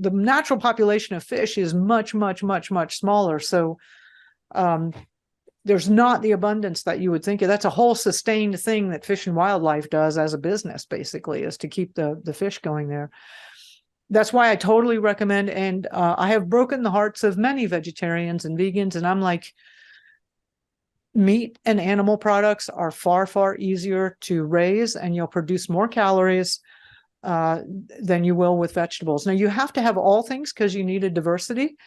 the natural population of fish is much, much, much, much smaller. So there's not the abundance that you would think of. That's a whole sustained thing that Fish and Wildlife does as a business, basically, is to keep the fish going there. That's why I totally recommend, and I have broken the hearts of many vegetarians and vegans, and I'm like, meat and animal products are far, far easier to raise, and you'll produce more calories than you will with vegetables. Now, you have to have all things because you need a diversity.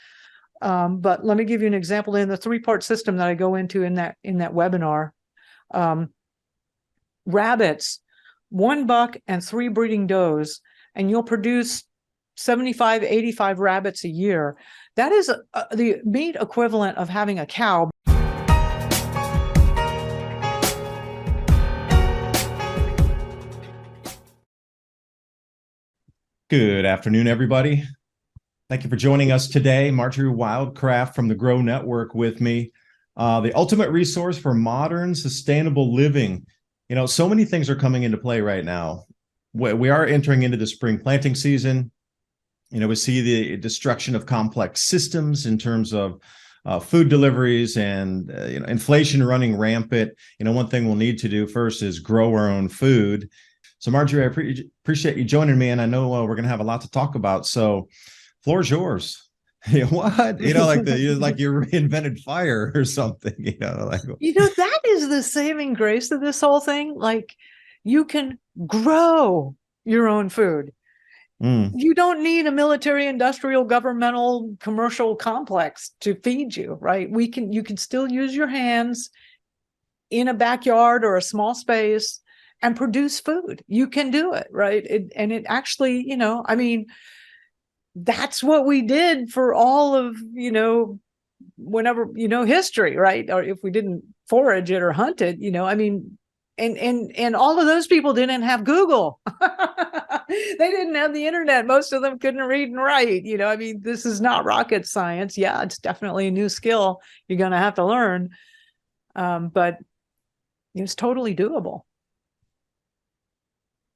But let me give you an example in the 3-part system that I go into in that webinar. Rabbits, 1 buck and 3 breeding does, and you'll produce 75, 85 rabbits a year. That is the meat equivalent of having a cow. Good afternoon, everybody. Thank you for joining us today. Marjorie Wildcraft from the Grow Network with me. The ultimate resource for modern, sustainable living. You know, so many things are coming into play right now. We are entering into the spring planting season. You know, we see the destruction of complex systems in terms of food deliveries and inflation running rampant. You know, one thing we'll need to do first is grow our own food. So Marjorie, I appreciate you joining me, and I know we're going to have a lot to talk about. So, floor's yours. What? You know, like you reinvented fire or something. That is the saving grace of this whole thing. Like, you can grow your own food. You don't need a military, industrial, governmental, commercial complex to feed you, right? You can still use your hands in a backyard or a small space and produce food. You can do it, right? It actually, that's what we did for all of, whenever, history, right? Or if we didn't forage it or hunt it, and all of those people didn't have Google. They didn't have the internet. Most of them couldn't read and write. This is not rocket science. Yeah, it's definitely a new skill you're going to have to learn. But it's totally doable.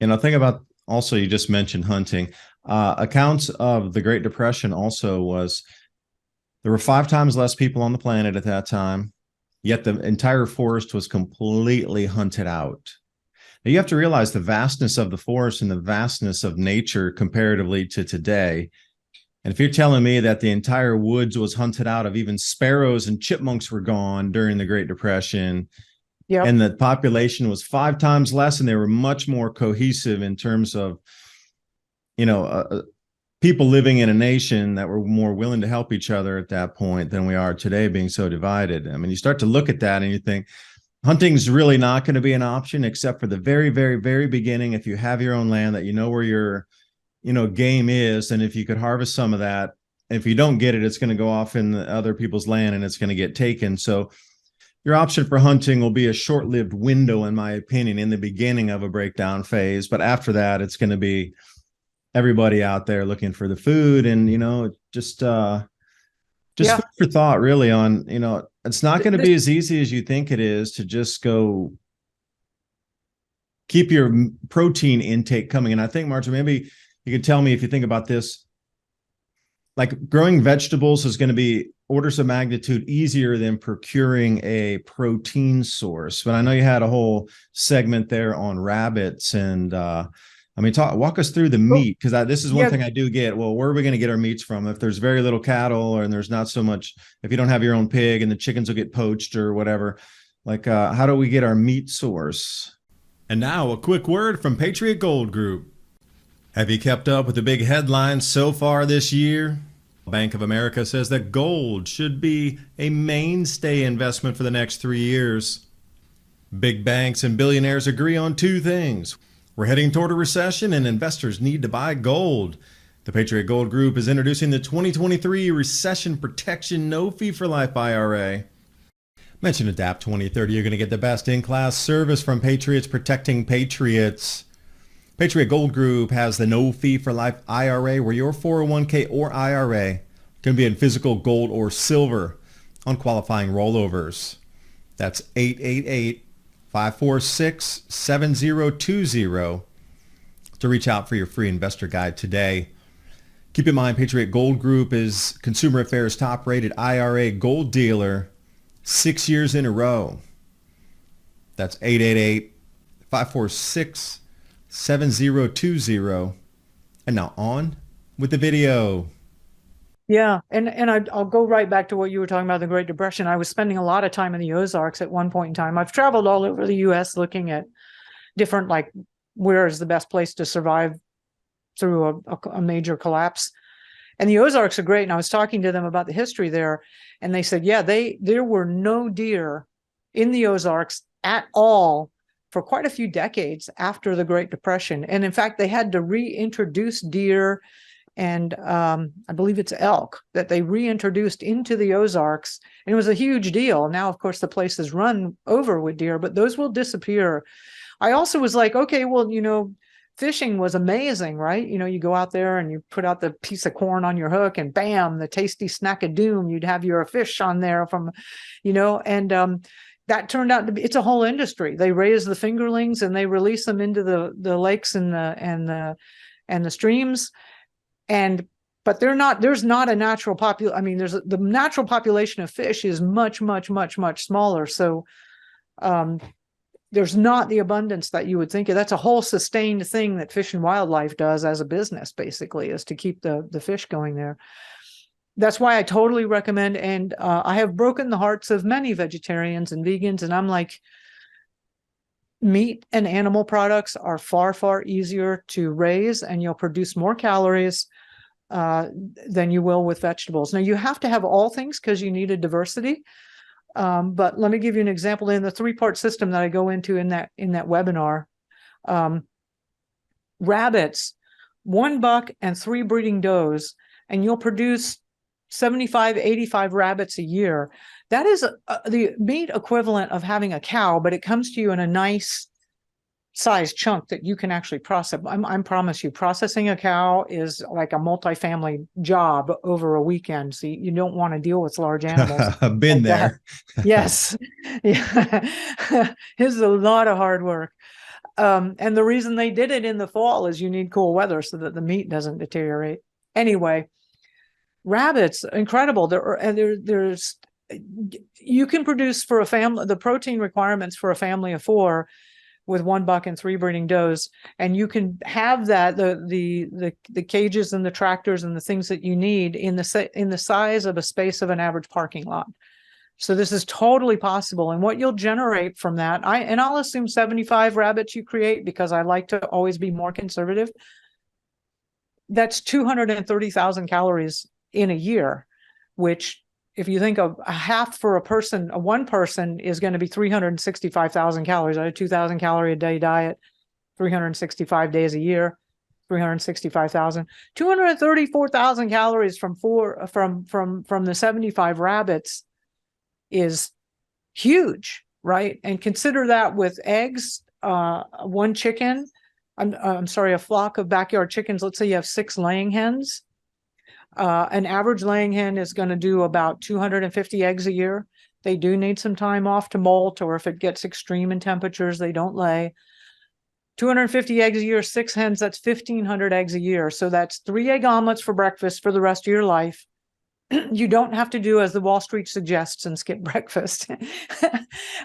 Think about also, you just mentioned hunting. Accounts of the Great Depression also was there were 5 times less people on the planet at that time, yet the entire forest was completely hunted out. Now, you have to realize the vastness of the forest and the vastness of nature comparatively to today. And if you're telling me that the entire woods was hunted out of, even sparrows and chipmunks were gone during the Great Depression, yep, and the population was 5 times less, and they were much more cohesive in terms of, people living in a nation that were more willing to help each other at that point than we are today, being so divided. I mean, you start to look at that and you think hunting's really not going to be an option, except for the very, very, very beginning. If you have your own land that where your, game is, and if you could harvest some of that, if you don't get it, it's going to go off in other people's land and it's going to get taken. So your option for hunting will be a short-lived window, in my opinion, in the beginning of a breakdown phase. But after that, it's going to be everybody out there looking for the food, and just food for thought, really, on it's not going to be as easy as you think it is to just go keep your protein intake coming. And I think, Marjorie, maybe you could tell me if you think about this, like growing vegetables is going to be orders of magnitude easier than procuring a protein source. But I know you had a whole segment there on rabbits, and walk us through the meat, because this is one thing I do get. Well, where are we going to get our meats from? If there's very little cattle, and there's not so much, if you don't have your own pig and the chickens will get poached or whatever, how do we get our meat source? And now a quick word from Patriot Gold Group. Have you kept up with the big headlines so far this year? Bank of America says that gold should be a mainstay investment for the next 3 years. Big banks and billionaires agree on 2 things. We're heading toward a recession, and investors need to buy gold. The Patriot Gold Group is introducing the 2023 Recession Protection No Fee for Life IRA. Mention ADAPT 2030. You're going to get the best in-class service from Patriots protecting patriots. Patriot Gold Group has the No Fee for Life IRA, where your 401k or IRA can be in physical gold or silver on qualifying rollovers. That's 888-546-7020 to reach out for your free investor guide today. Keep in mind, Patriot Gold Group is Consumer Affairs top rated IRA gold dealer 6 years in a row. That's 888-546-7020. And now on with the video. Yeah, and I'll go right back to what you were talking about, the Great Depression. I was spending a lot of time in the Ozarks at one point in time. I've traveled all over the U.S. looking at different, like, where is the best place to survive through a major collapse. And the Ozarks are great. And I was talking to them about the history there, and they said, yeah, there were no deer in the Ozarks at all for quite a few decades after the Great Depression. And in fact, they had to reintroduce deer and I believe it's elk that they reintroduced into the Ozarks. And it was a huge deal. Now, of course, the place is run over with deer, but those will disappear. I also was like, okay, well, fishing was amazing, right? You go out there and you put out the piece of corn on your hook and bam, the tasty snack of doom, you'd have your fish on there from, and that turned out to be, it's a whole industry. They raise the fingerlings and they release them into the lakes and the streams. But there's not a natural population. I mean, the natural population of fish is much, much, much, much smaller. So there's not the abundance that you would think of. That's a whole sustained thing that Fish and Wildlife does as a business, basically, is to keep the fish going there. That's why I totally recommend. And I have broken the hearts of many vegetarians and vegans. And I'm like, meat and animal products are far, far easier to raise, and you'll produce more calories than you will with vegetables. Now, you have to have all things because you need a diversity. But let me give you an example in the 3-part system that I go into in that webinar. Rabbits, 1 buck and 3 breeding does, and you'll produce 75, 85 rabbits a year. That is the meat equivalent of having a cow, but it comes to you in a nice size chunk that you can actually process. I promise you, processing a cow is like a multifamily job over a weekend. So you don't want to deal with large animals. I've been there. Yes. Yeah. It's a lot of hard work. And the reason they did it in the fall is you need cool weather so that the meat doesn't deteriorate. Anyway, rabbits, incredible. There's you can produce for a family, the protein requirements for a family of 4 with 1 buck and 3 breeding does, and you can have that the cages and the tractors and the things that you need in the size of a space of an average parking lot. So this is totally possible. And what you'll generate from that, I'll assume 75 rabbits you create because I like to always be more conservative. That's 230,000 calories in a year, which, if you think of a half for a person, one person is going to be 365,000 calories. A 2,000 calorie a day diet, 365 days a year, 365,000, 234,000 calories from the 75 rabbits is huge, right? And consider that with eggs, 1 chicken. I'm sorry, a flock of backyard chickens. Let's say you have 6 laying hens. An average laying hen is going to do about 250 eggs a year. They do need some time off to molt, or if it gets extreme in temperatures, they don't lay. 250 eggs a year, 6 hens, that's 1,500 eggs a year. So that's 3 egg omelets for breakfast for the rest of your life. You don't have to do as the Wall Street suggests and skip breakfast.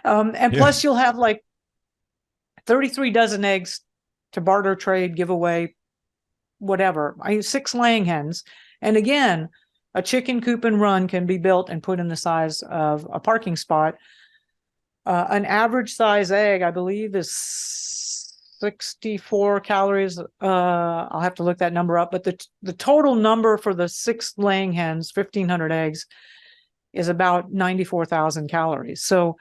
Plus you'll have like 33 dozen eggs to barter, trade, give away, whatever. I use 6 laying hens. And again, a chicken coop and run can be built and put in the size of a parking spot. An average size egg, I believe, is 64 calories. I'll have to look that number up, but the total number for the 6 laying hens, 1,500 eggs, is about 94,000 calories. So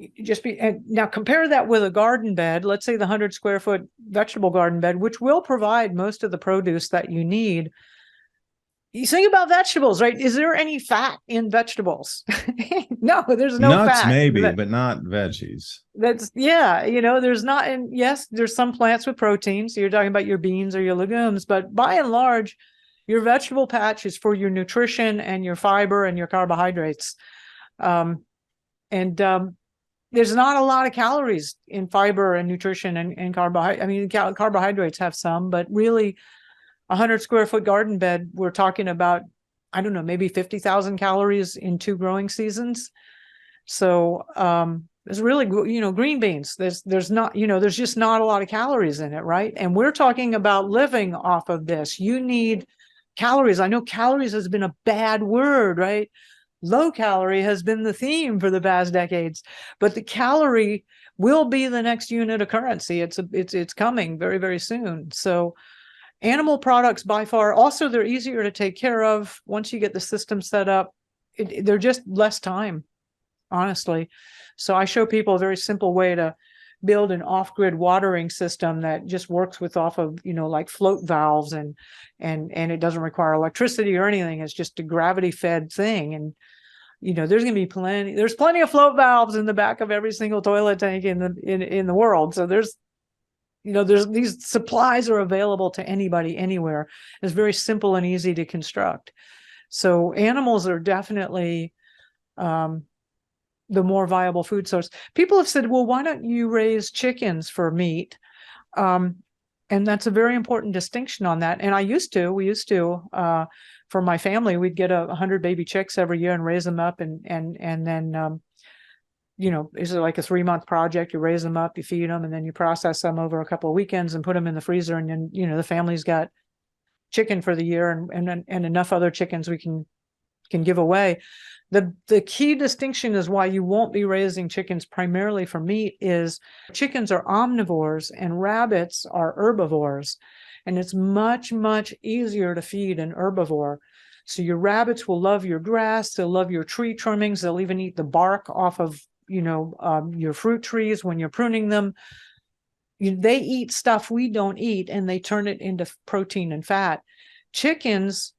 and now compare that with a garden bed. Let's say the 100 square foot vegetable garden bed, which will provide most of the produce that you need. You think about vegetables, right? Is there any fat in vegetables? No, there's no Nuts, fat. maybe, but not veggies. There's not. And yes, there's some plants with protein. So you're talking about your beans or your legumes, but by and large, your vegetable patch is for your nutrition and your fiber and your carbohydrates. There's not a lot of calories in fiber and nutrition and carbohydrates. I mean, carbohydrates have some, but really 100 square foot garden bed, we're talking about, I don't know, maybe 50,000 calories in 2 growing seasons. So there's really, green beans, there's not, there's just not a lot of calories in it, right? And we're talking about living off of this. You need calories. I know calories has been a bad word, right? Low calorie has been the theme for the past decades, but the calorie will be the next unit of currency. It's coming very, very soon. So animal products by far, also they're easier to take care of once you get the system set up. They're just less time, honestly. So I show people a very simple way to build an off-grid watering system that just works with off of, like float valves, and it doesn't require electricity or anything. It's just a gravity fed thing. And there's going to be plenty of float valves in the back of every single toilet tank in the world. So there's these supplies are available to anybody anywhere. It's very simple and easy to construct. So animals are definitely the more viable food source. People have said, well, why don't you raise chickens for meat? And that's a very important distinction on that. And we used to, for my family, we'd get 100 baby chicks every year and raise them up. And then, it's like a 3-month project. You raise them up, you feed them, and then you process them over a couple of weekends and put them in the freezer. And then, the family's got chicken for the year, and enough other chickens we can give away. The key distinction is why you won't be raising chickens primarily for meat is chickens are omnivores and rabbits are herbivores. And it's much, much easier to feed an herbivore. So your rabbits will love your grass. They'll love your tree trimmings. They'll even eat the bark off of, your fruit trees when you're pruning them. They eat stuff we don't eat, and they turn it into protein and fat. Chickens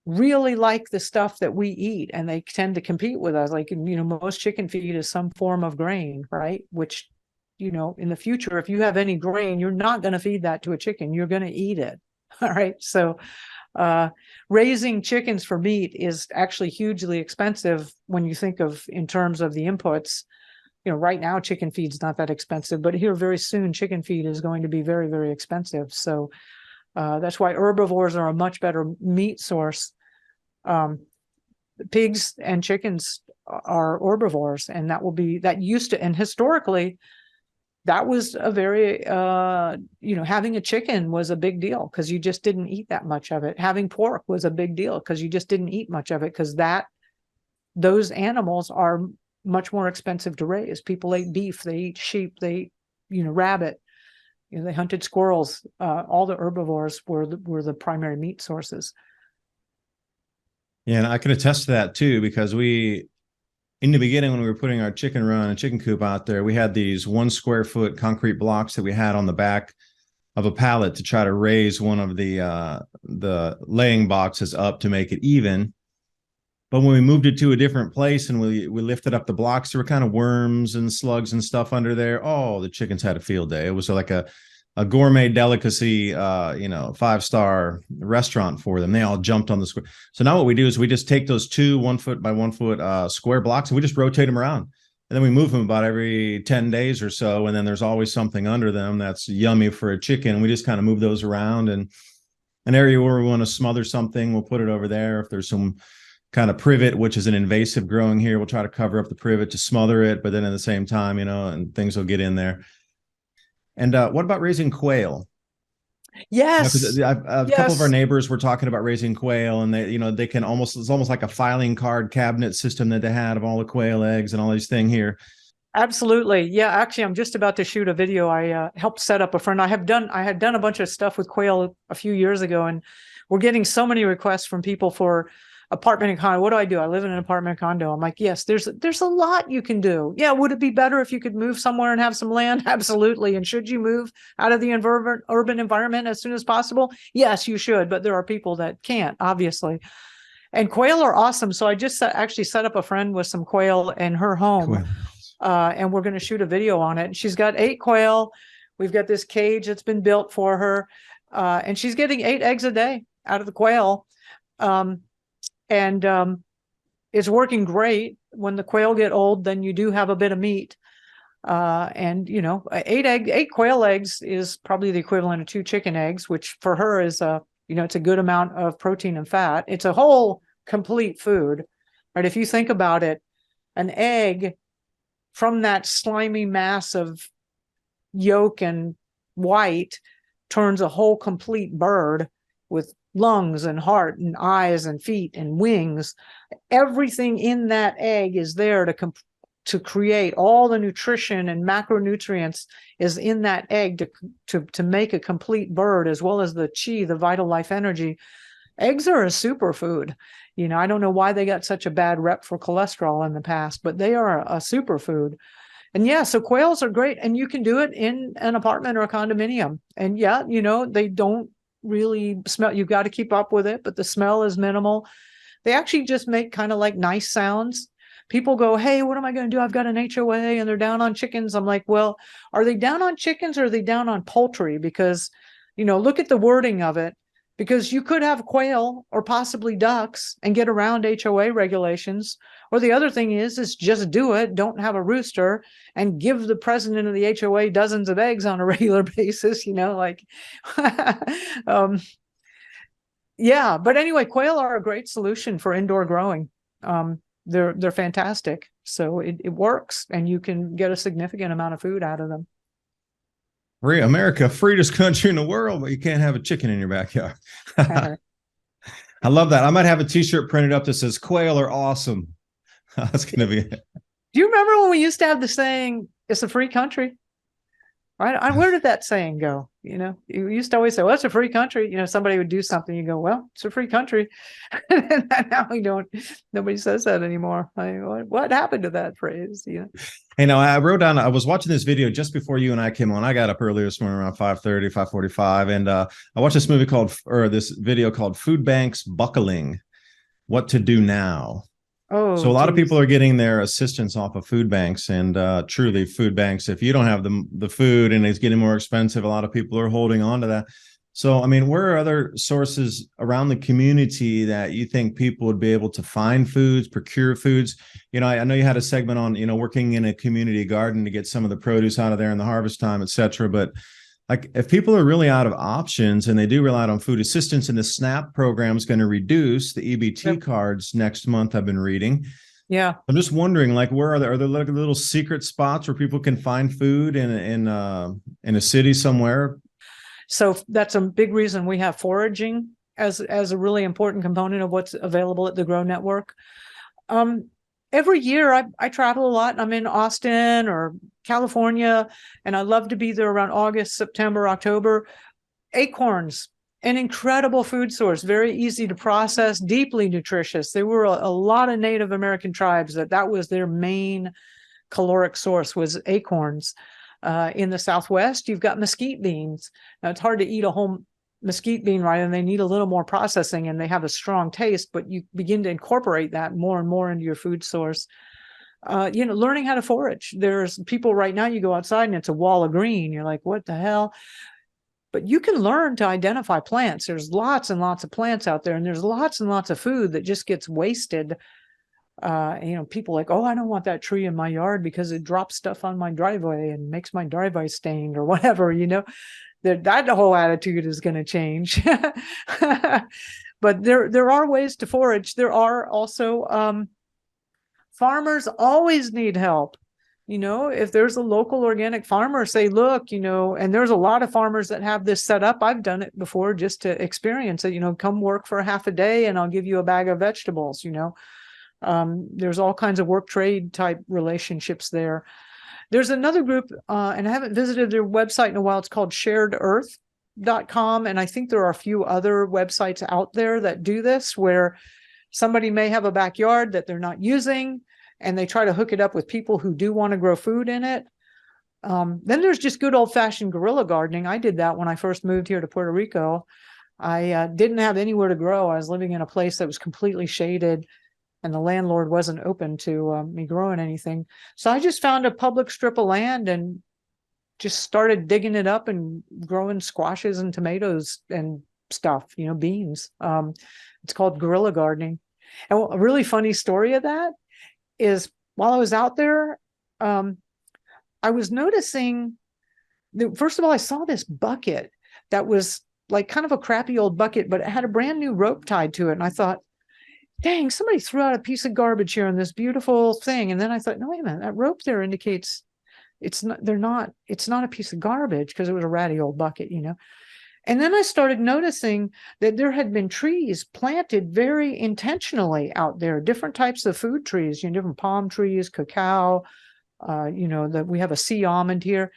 really like the stuff that we eat, and they tend to compete with us. Like, most chicken feed is some form of grain, right? Which, in the future, if you have any grain, you're not going to feed that to a chicken. You're going to eat it. All right. So raising chickens for meat is actually hugely expensive when you think of in terms of the inputs. Right now, chicken feed's not that expensive, but here very soon, chicken feed is going to be very, very expensive. So that's why herbivores are a much better meat source. Pigs and chickens are herbivores, and and historically, that was a very, having a chicken was a big deal because you just didn't eat that much of it. Having pork was a big deal because you just didn't eat much of it, because those animals are much more expensive to raise. People ate beef, they eat sheep, they eat, rabbit, they hunted squirrels. All the herbivores were the primary meat sources. Yeah, and I can attest to that too, because in the beginning, when we were putting our chicken run and chicken coop out there, we had these 1 square foot concrete blocks that we had on the back of a pallet to try to raise one of the laying boxes up to make it even. But when we moved it to a different place and we lifted up the blocks, there were kind of worms and slugs and stuff under there. Oh, the chickens had a field day. It was like a gourmet delicacy, 5-star restaurant for them. They all jumped on the square. So now what we do is we just take those 2 1 foot by 1 foot square blocks, and we just rotate them around. And then we move them about every 10 days or so. And then there's always something under them that's yummy for a chicken. And we just kind of move those around, and an area where we want to smother something, we'll put it over there. If there's some kind of privet, which is an invasive growing here, we'll try to cover up the privet to smother it. But then at the same time, and things will get in there. And what about raising quail? Yes. A couple of our neighbors were talking about raising quail, and they can it's almost like a filing card cabinet system that they had of all the quail eggs and all these things here. Absolutely. Yeah. Actually, I'm just about to shoot a video. I helped set up a friend. I had done a bunch of stuff with quail a few years ago, and we're getting so many requests from people for apartment and condo. What do? I live in an apartment condo. I'm like, yes, there's a lot you can do. Yeah. Would it be better if you could move somewhere and have some land? Absolutely. And should you move out of the urban environment as soon as possible? Yes, you should. But there are people that can't, obviously. And quail are awesome. So I just actually set up a friend with some quail in her home. And we're going to shoot a video on it. And she's got 8 quail. We've got this cage that's been built for her. And she's getting 8 eggs a day out of the quail. And it's working great. When the quail get old, then you do have a bit of meat. And eight quail eggs is probably the equivalent of 2 chicken eggs, which for her is it's a good amount of protein and fat. It's a whole complete food, right? If you think about it, an egg from that slimy mass of yolk and white turns a whole complete bird with lungs and heart and eyes and feet and wings. Everything in that egg is there to create all the nutrition and macronutrients is in that egg to make a complete bird, as well as the chi, the vital life energy. Eggs are a superfood. I don't know why they got such a bad rep for cholesterol in the past, but they are a superfood. And yeah, so quails are great, and you can do it in an apartment or a condominium. And yeah, they don't really smell. You've got to keep up with it, but the smell is minimal. They actually just make kind of like nice sounds. People go, hey, what am I going to do? I've got an HOA and they're down on chickens. I'm like, well, are they down on chickens or are they down on poultry? Because, look at the wording of it, because you could have quail or possibly ducks and get around HOA regulations. Or the other thing is just do it. Don't have a rooster and give the president of the HOA dozens of eggs on a regular basis, yeah. But anyway, quail are a great solution for indoor growing. They're fantastic. So it works, and you can get a significant amount of food out of them. Free America, freest country in the world, but you can't have a chicken in your backyard. I love that. I might have a t-shirt printed up that says quail are awesome. That's going to be it. Do you remember when we used to have the saying, it's a free country? Right? Where did that saying go? You used to always say, well, it's a free country. Somebody would do something. You go, well, it's a free country. And now nobody says that anymore. What happened to that phrase? Hey, now I wrote down, I was watching this video just before you and I came on. I got up earlier this morning around 5:30, 5:45. And I watched this this video called Food Banks Buckling, What to Do Now. Oh, so a lot of people are getting their assistance off of food banks, and truly food banks, if you don't have the food and it's getting more expensive, a lot of people are holding on to that. So, I mean, where are other sources around the community that you think people would be able to find foods, procure foods? I know you had a segment on, working in a community garden to get some of the produce out of there in the harvest time, et cetera. But like, if people are really out of options and they do rely on food assistance, and the SNAP program is going to reduce the EBT cards next month, I've been reading. Yeah. I'm just wondering, like, where are there like little secret spots where people can find food in a city somewhere? So that's a big reason we have foraging as a really important component of what's available at the Grow Network. Every year I travel a lot. I'm in Austin or California, and I love to be there around August, September, October. Acorns, an incredible food source, very easy to process, deeply nutritious. There were a lot of Native American tribes that was their main caloric source, was acorns. In the Southwest, you've got mesquite beans. Now, it's hard to eat a whole mesquite bean, right? And they need a little more processing, and they have a strong taste, but you begin to incorporate that more and more into your food source. Learning how to forage. There's people right now, you go outside and it's a wall of green. You're like, what the hell? But you can learn to identify plants. There's lots and lots of plants out there, and there's lots and lots of food that just gets wasted. People like, oh, I don't want that tree in my yard because it drops stuff on my driveway and makes my driveway stained or whatever, that whole attitude is going to change. But there are ways to forage. There are also, farmers always need help. If there's a local organic farmer, say, look, and there's a lot of farmers that have this set up. I've done it before just to experience it, come work for a half a day and I'll give you a bag of vegetables, there's all kinds of work trade type relationships there. There's another group, and I haven't visited their website in a while. It's called sharedearth.com. And I think there are a few other websites out there that do this, where somebody may have a backyard that they're not using, and they try to hook it up with people who do want to grow food in it. Then there's just good old fashioned guerrilla gardening. I did that when I first moved here to Puerto Rico. I didn't have anywhere to grow. I was living in a place that was completely shaded, and the landlord wasn't open to me growing anything. So I just found a public strip of land and just started digging it up and growing squashes and tomatoes and stuff, beans. It's called guerrilla gardening. And a really funny story of that is, while I was out there, I I was noticing that, first of all, I saw this bucket that was like kind of a crappy old bucket, but it had a brand new rope tied to it. And I thought, dang, somebody threw out a piece of garbage here in this beautiful thing. And then I thought, no, wait a minute, that rope there indicates it's not a piece of garbage, because it was a ratty old bucket, you know. And then I started noticing that there had been trees planted very intentionally out there, different types of food trees, you know, different palm trees, cacao, you know, that we have a sea almond here.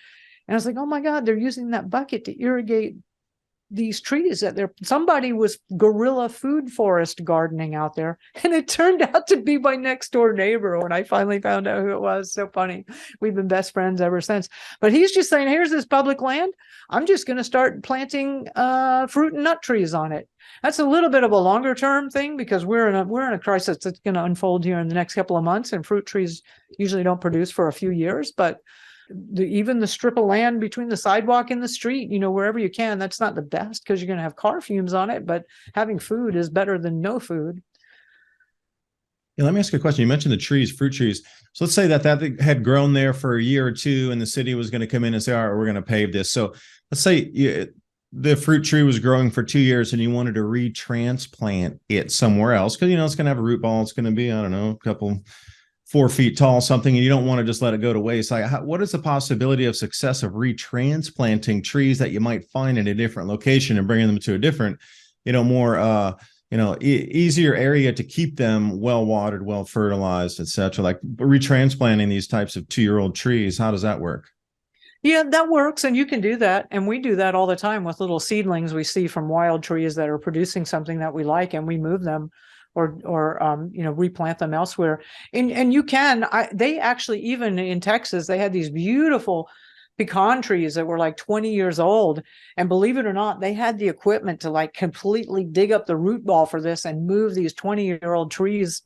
And I was like, oh my God, they're using that bucket to irrigate these trees. That somebody was guerrilla food forest gardening out there. And it turned out to be my next door neighbor when I finally found out who it was. So funny. We've been best friends ever since. But he's just saying, here's this public land. I'm just going to start planting fruit and nut trees on it. That's a little bit of a longer term thing, because we're in a crisis that's going to unfold here in the next couple of months, and fruit trees usually don't produce for a few years. But even the strip of land between the sidewalk and the street, you know, wherever you can, that's not the best, because you're going to have car fumes on it, but having food is better than no food. Yeah, let me ask you a question. You mentioned the trees, fruit trees. So let's say that had grown there for a year or two, and the city was going to come in and say, all right, we're going to pave this. So let's say the fruit tree was growing for 2 years and you wanted to retransplant it somewhere else, because, you know, it's going to have a root ball. It's going to be, I don't know, a couple 4 feet tall, something, and you don't want to just let it go to waste. Like, what is the possibility of success of retransplanting trees that you might find in a different location and bringing them to a different, you know, more, easier area to keep them well watered, well fertilized, etc. Like retransplanting these types of 2-year-old trees. How does that work? Yeah, that works. And you can do that. And we do that all the time with little seedlings we see from wild trees that are producing something that we like, and we move them or you know, replant them elsewhere. And you can, they actually, even in Texas, they had these beautiful pecan trees that were like 20 years old. And believe it or not, they had the equipment to like completely dig up the root ball for this and move these 20-year-old trees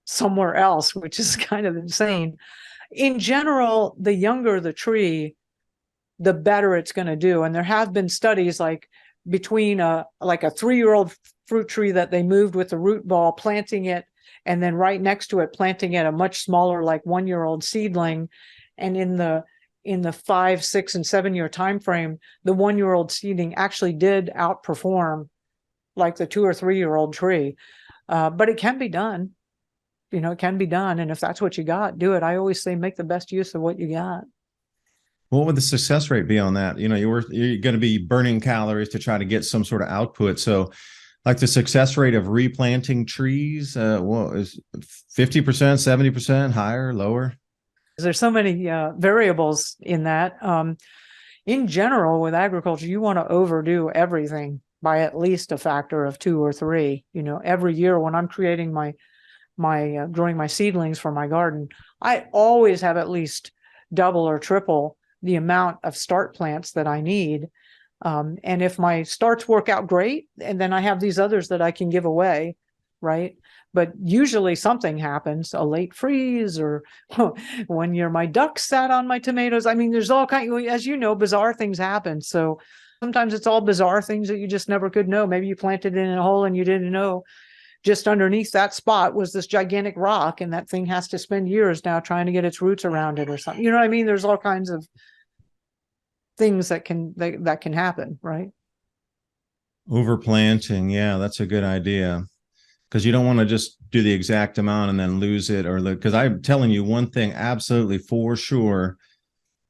somewhere else, which is kind of insane. In general, the younger the tree, the better it's going to do. And there have been studies like between a 3-year-old fruit tree that they moved with the root ball, planting it, and then right next to it, planting it a much smaller, like 1-year-old seedling. And in the 5, 6, and 7-year time frame, the 1-year-old seedling actually did outperform like the 2 or 3-year-old tree. But it can be done. You know, it can be done. And if that's what you got, do it. I always say make the best use of what you got. What would the success rate be on that? You know, you're going to be burning calories to try to get some sort of output. So like the success rate of replanting trees, is 50%, 70%, higher, lower? There's so many variables in that. In general, with agriculture, you want to overdo everything by at least a factor of 2 or 3. You know, every year when I'm creating my growing my seedlings for my garden, I always have at least double or triple the amount of start plants that I need. And if my starts work out great, and then I have these others that I can give away, right? But usually something happens, a late freeze, or 1 year my ducks sat on my tomatoes. I mean, there's all kinds, as you know, bizarre things happen. So sometimes it's all bizarre things that you just never could know. Maybe you planted it in a hole and you didn't know just underneath that spot was this gigantic rock, and that thing has to spend years now trying to get its roots around it or something. You know what I mean? There's all kinds of things that can happen, right? Overplanting, yeah, that's a good idea, because you don't want to just do the exact amount and then lose it, or because I'm telling you one thing absolutely for sure,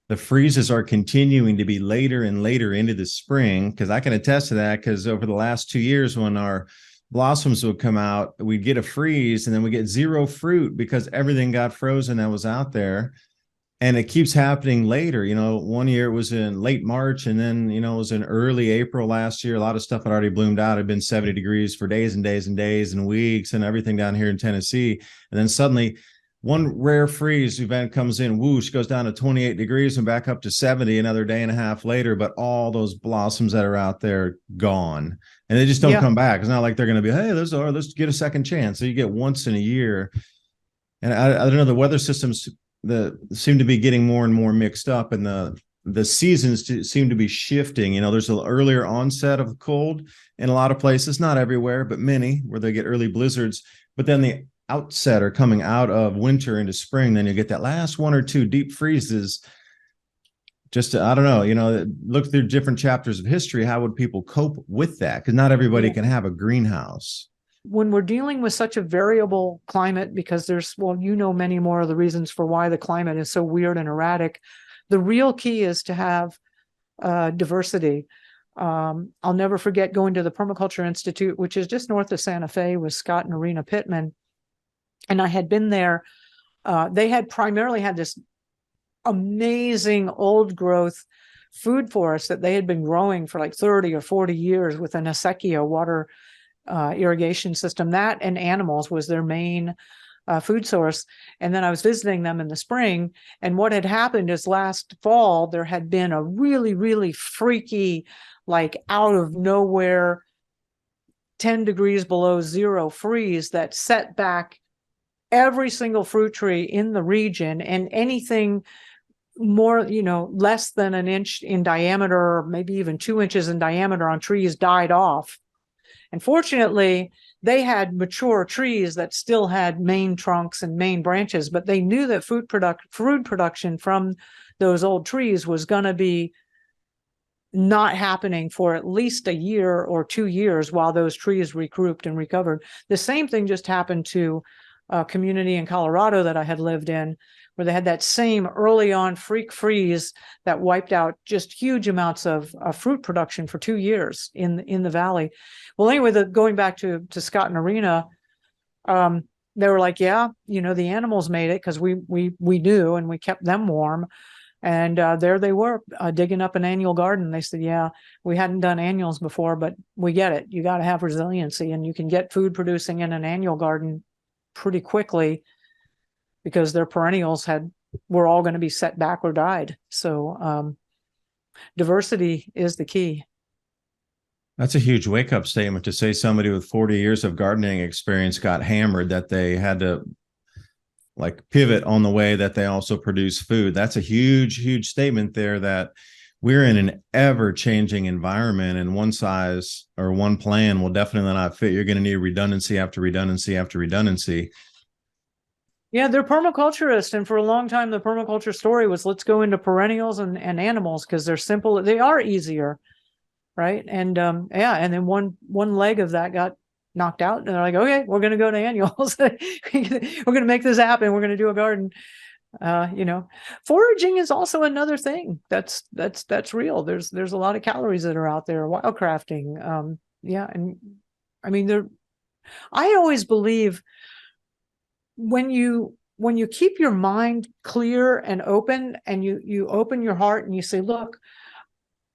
the freezes are continuing to be later and later into the spring, because I can attest to that, because over the last 2 years when our blossoms would come out, we'd get a freeze and then we get zero fruit because everything got frozen that was out there. And it keeps happening later. You know, 1 year it was in late March, and then, you know, it was in early April last year. A lot of stuff had already bloomed out. It had been 70 degrees for days and days and days and weeks and everything down here in Tennessee. And then suddenly one rare freeze event comes in, whoosh, goes down to 28 degrees and back up to 70 another day and a half later. But all those blossoms that are out there gone, and they just don't come back. It's not like they're going to be, hey, let's get a second chance. So you get once in a year. And I don't know, the weather systems seem to be getting more and more mixed up, and the seasons seem to be shifting. You know, there's an earlier onset of cold in a lot of places, not everywhere, but many, where they get early blizzards. But then the outset or coming out of winter into spring, then you get that last 1 or 2 deep freezes. just I don't know, look through different chapters of history. How would people cope with that? Because not everybody can have a greenhouse. When we're dealing with such a variable climate, because there's, well, many more of the reasons for why the climate is so weird and erratic, the real key is to have diversity. I'll never forget going to the Permaculture Institute, which is just north of Santa Fe, with Scott and Arena Pittman. And I had been there. They had primarily had this amazing old growth food forest that they had been growing for like 30 or 40 years with an acequia water irrigation system. That and animals was their main food source. And then I was visiting them in the spring. And what had happened is last fall, there had been a really, really freaky, like out of nowhere, 10 degrees below zero freeze that set back every single fruit tree in the region, and anything more, less than an inch in diameter, or maybe even 2 inches in diameter on trees died off. And fortunately, they had mature trees that still had main trunks and main branches, but they knew that food production from those old trees was going to be not happening for at least a year or 2 years while those trees regrouped and recovered. The same thing just happened to a community in Colorado that I had lived in, where they had that same early on freak freeze that wiped out just huge amounts of fruit production for 2 years in the valley. Well, anyway, going back to Scott and Arena, they were like, yeah, the animals made it because we knew, and we kept them warm. And there they were digging up an annual garden. They said, yeah, we hadn't done annuals before, but we get it. You got to have resiliency, and you can get food producing in an annual garden pretty quickly because their perennials were all going to be set back or died. So diversity is the key. That's a huge wake-up statement to say somebody with 40 years of gardening experience got hammered that they had to pivot on the way that they also produce food. That's a huge, huge statement there, that we're in an ever-changing environment, and one size or one plan will definitely not fit. You're going to need redundancy after redundancy after redundancy. Yeah, they're permaculturists. And for a long time, the permaculture story was, let's go into perennials and animals because they're simple. They are easier, right? And and then one leg of that got knocked out, and they're like, okay, we're going to go to annuals. We're going to make this happen. We're going to do a garden. Foraging is also another thing that's real. There's a lot of calories that are out there. Wildcrafting. And I mean, I always believe when you keep your mind clear and open, and you open your heart and you say, look,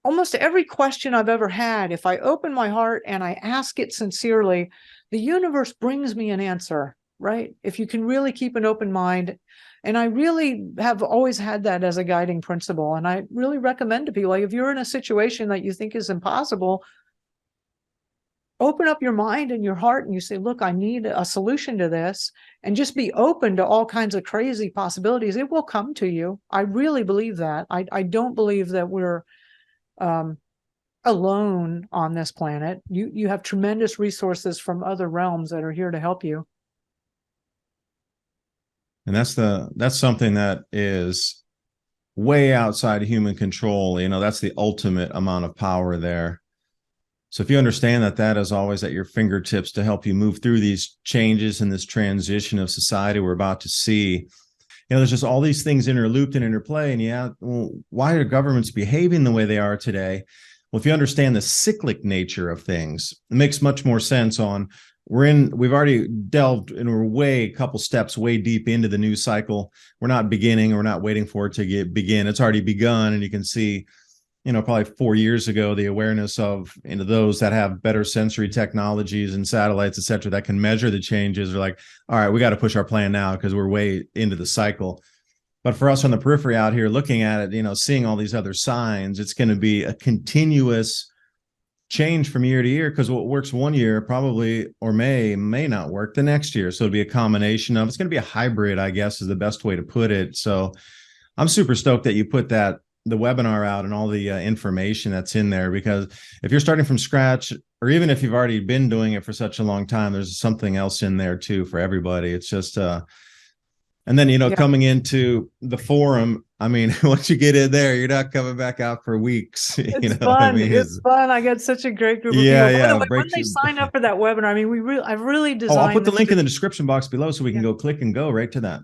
almost every question I've ever had, if I open my heart and I ask it sincerely, the universe brings me an answer, right? If you can really keep an open mind. And I really have always had that as a guiding principle. And I really recommend to people, like, if you're in a situation that you think is impossible, open up your mind and your heart and you say, look, I need a solution to this, and just be open to all kinds of crazy possibilities. It will come to you. I really believe that. I don't believe that we're alone on this planet. You have tremendous resources from other realms that are here to help you. And that's something that is way outside human control. That's the ultimate amount of power there. So if you understand that is always at your fingertips to help you move through these changes and this transition of society we're about to see, there's just all these things interlooped and interplay. And why are governments behaving the way they are today? Well, if you understand the cyclic nature of things, it makes much more sense on we've already delved and we're a couple steps way deep into the news cycle. We're not beginning, we're not waiting for it to begin. It's already begun. And you can see, probably 4 years ago, the awareness of those that have better sensory technologies and satellites, et cetera, that can measure the changes are like, all right, we got to push our plan now because we're way into the cycle. But for us on the periphery out here looking at it, seeing all these other signs, it's going to be a continuous change from year to year, because what works one year probably or may not work the next year. So it'll be a combination of, it's going to be a hybrid, I guess, is the best way to put it. So I'm super stoked that you put the webinar out and all the information that's in there, because if you're starting from scratch, or even if you've already been doing it for such a long time, there's something else in there too for everybody. It's just And then, Yeah. coming into the forum, I mean, once you get in there, you're not coming back out for weeks. It's What I fun. mean? It's fun. I get such a great group of Yeah, people. By the yeah. way, when Breaks they you. sign up for that webinar, I mean, I've really Oh, I'll put designed the this link to, in the description box below so we can yeah. go click and go right to that.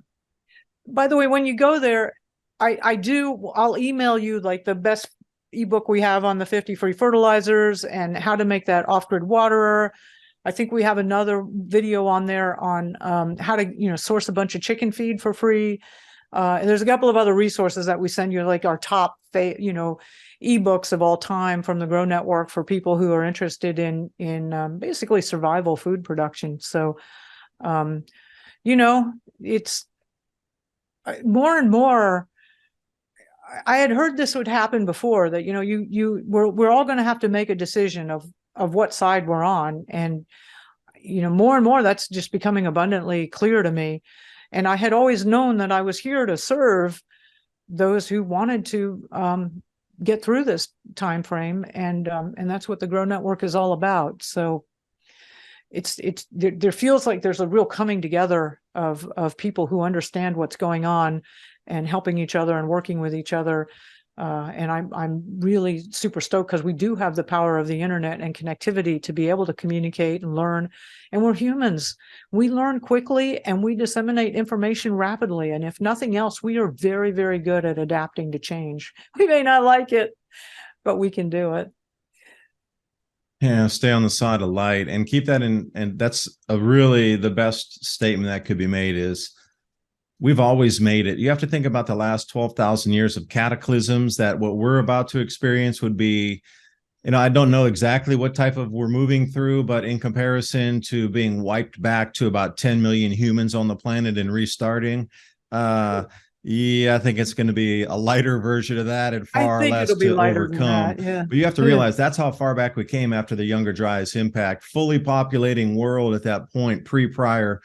By the way, when you go there, I'll email you like the best ebook we have on the 50 free fertilizers and how to make that off-grid waterer. I think we have another video on there on how to, source a bunch of chicken feed for free. And there's a couple of other resources that we send you, like our top, ebooks of all time from the Grow Network for people who are interested in basically survival food production. So, it's more and more. I had heard this would happen before, that we're all going to have to make a decision of what side we're on, and more and more that's just becoming abundantly clear to me. And I had always known that I was here to serve those who wanted to get through this time frame, and that's what the Grow Network is all about. So there feels like there's a real coming together of people who understand what's going on and helping each other and working with each other. And I'm really super stoked because we do have the power of the internet and connectivity to be able to communicate and learn. And we're humans. We learn quickly and we disseminate information rapidly. And if nothing else, we are very, very good at adapting to change. We may not like it, but we can do it. Yeah, stay on the side of light and keep that in. And that's really the best statement that could be made is we've always made it. You have to think about the last 12,000 years of cataclysms, that what we're about to experience would be, I don't know exactly what type of we're moving through, but in comparison to being wiped back to about 10 million humans on the planet and restarting, yeah, I think it's going to be a lighter version of that and far less it'll be to lighter than overcome. that. Yeah. But you have to realize that's how far back we came after the Younger Dryas impact, fully populating world at that point, prior,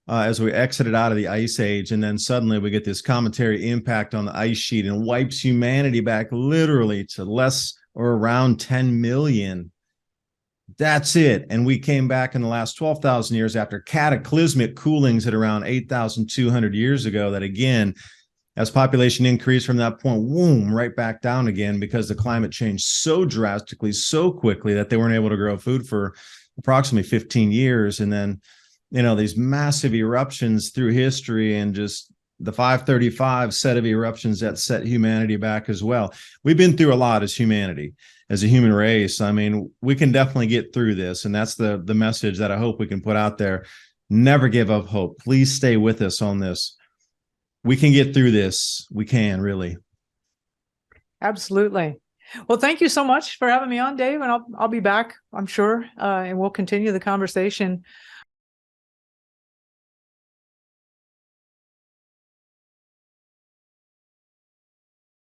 as we exited out of the ice age. And then suddenly we get this cometary impact on the ice sheet and wipes humanity back literally to less or around 10 million. That's it. And we came back in the last 12,000 years after cataclysmic coolings at around 8,200 years ago, that again, as population increased from that point, boom, right back down again, because the climate changed so drastically, so quickly that they weren't able to grow food for approximately 15 years. And then, these massive eruptions through history, and just the 535 set of eruptions that set humanity back as well. We've been through a lot as humanity, as a human race. I mean, we can definitely get through this. And that's the message that I hope we can put out there. Never give up hope. Please stay with us on this. We can get through this. We can, really. Absolutely. Well, thank you so much for having me on, Dave. And I'll be back, I'm sure, and we'll continue the conversation.